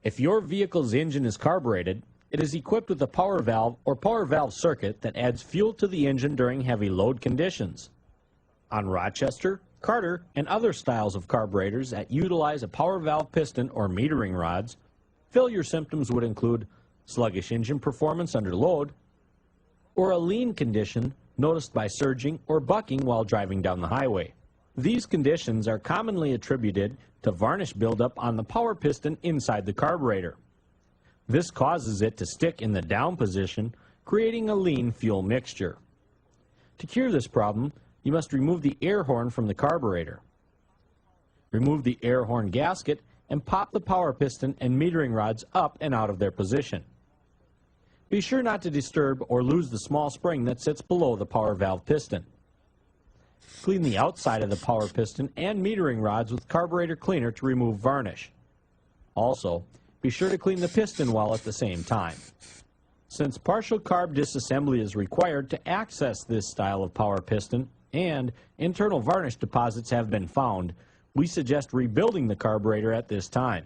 If your vehicle's engine is carbureted, it is equipped with a power valve or power valve circuit that adds fuel to the engine during heavy load conditions. On Rochester, Carter, and other styles of carburetors that utilize a power valve piston or metering rods, failure symptoms would include sluggish engine performance under load, or a lean condition noticed by surging or bucking while driving down the highway. These conditions are commonly attributed to varnish buildup on the power piston inside the carburetor. This causes it to stick in the down position, creating a lean fuel mixture. To cure this problem, you must remove the air horn from the carburetor. Remove the air horn gasket and pop the power piston and metering rods up and out of their position. Be sure not to disturb or lose the small spring that sits below the power valve piston. Clean the outside of the power piston and metering rods with carburetor cleaner to remove varnish. Also, be sure to clean the piston well at the same time. Since partial carb disassembly is required to access this style of power piston and internal varnish deposits have been found, we suggest rebuilding the carburetor at this time.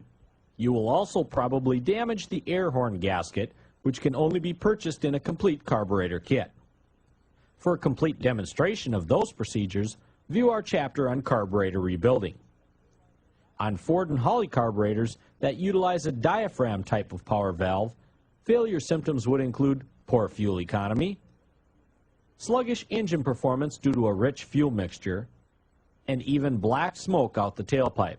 You will also probably damage the air horn gasket, which can only be purchased in a complete carburetor kit. For a complete demonstration of those procedures, view our chapter on carburetor rebuilding. On Ford and Holley carburetors that utilize a diaphragm type of power valve, failure symptoms would include poor fuel economy, sluggish engine performance due to a rich fuel mixture, and even black smoke out the tailpipe.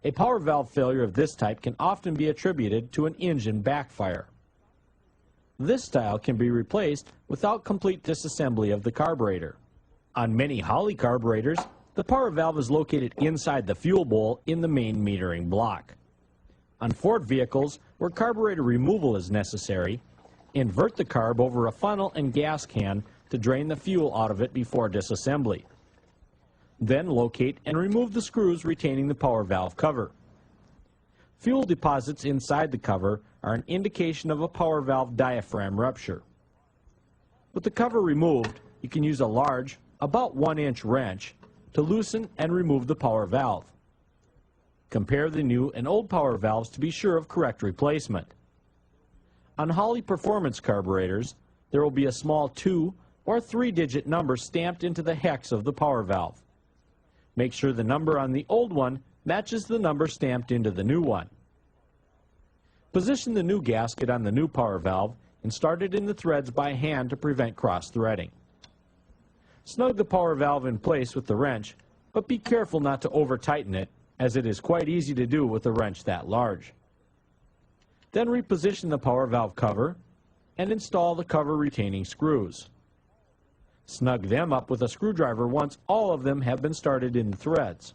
A power valve failure of this type can often be attributed to an engine backfire. This style can be replaced without complete disassembly of the carburetor. On many Holley carburetors, the power valve is located inside the fuel bowl in the main metering block. On Ford vehicles, where carburetor removal is necessary, invert the carb over a funnel and gas can to drain the fuel out of it before disassembly. Then locate and remove the screws retaining the power valve cover. Fuel deposits inside the cover are an indication of a power valve diaphragm rupture. With the cover removed, you can use a large, about 1-inch wrench to loosen and remove the power valve. Compare the new and old power valves to be sure of correct replacement. On Holley performance carburetors, there will be a small 2- or 3-digit number stamped into the hex of the power valve. Make sure the number on the old one matches the number stamped into the new one. Position the new gasket on the new power valve and start it in the threads by hand to prevent cross-threading. Snug the power valve in place with the wrench, but be careful not to over-tighten it, as it is quite easy to do with a wrench that large. Then reposition the power valve cover and install the cover retaining screws. Snug them up with a screwdriver once all of them have been started in the threads.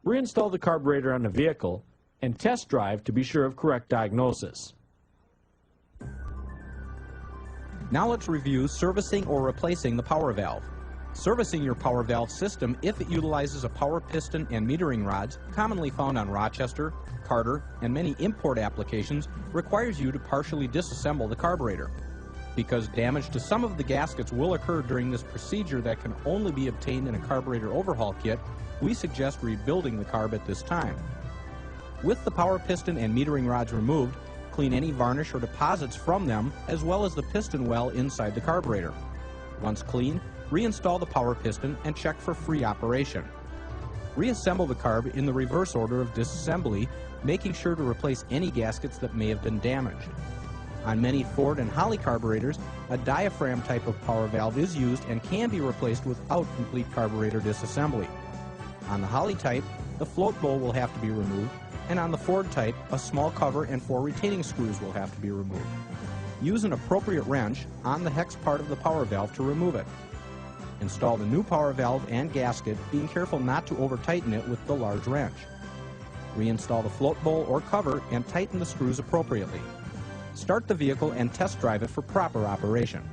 Reinstall the carburetor on the vehicle and test drive to be sure of correct diagnosis. Now let's review servicing or replacing the power valve. Servicing your power valve system, if it utilizes a power piston and metering rods, commonly found on Rochester, Carter, and many import applications, requires you to partially disassemble the carburetor. Because damage to some of the gaskets will occur during this procedure that can only be obtained in a carburetor overhaul kit, we suggest rebuilding the carb at this time. With the power piston and metering rods removed, clean any varnish or deposits from them, as well as the piston well inside the carburetor. Once clean, reinstall the power piston and check for free operation. Reassemble the carb in the reverse order of disassembly, making sure to replace any gaskets that may have been damaged. On many Ford and Holley carburetors, a diaphragm type of power valve is used and can be replaced without complete carburetor disassembly. On the Holley type, the float bowl will have to be removed, and on the Ford type, a small cover and 4 retaining screws will have to be removed. Use an appropriate wrench on the hex part of the power valve to remove it. Install the new power valve and gasket, being careful not to over-tighten it with the large wrench. Reinstall the float bowl or cover and tighten the screws appropriately. Start the vehicle and test drive it for proper operation.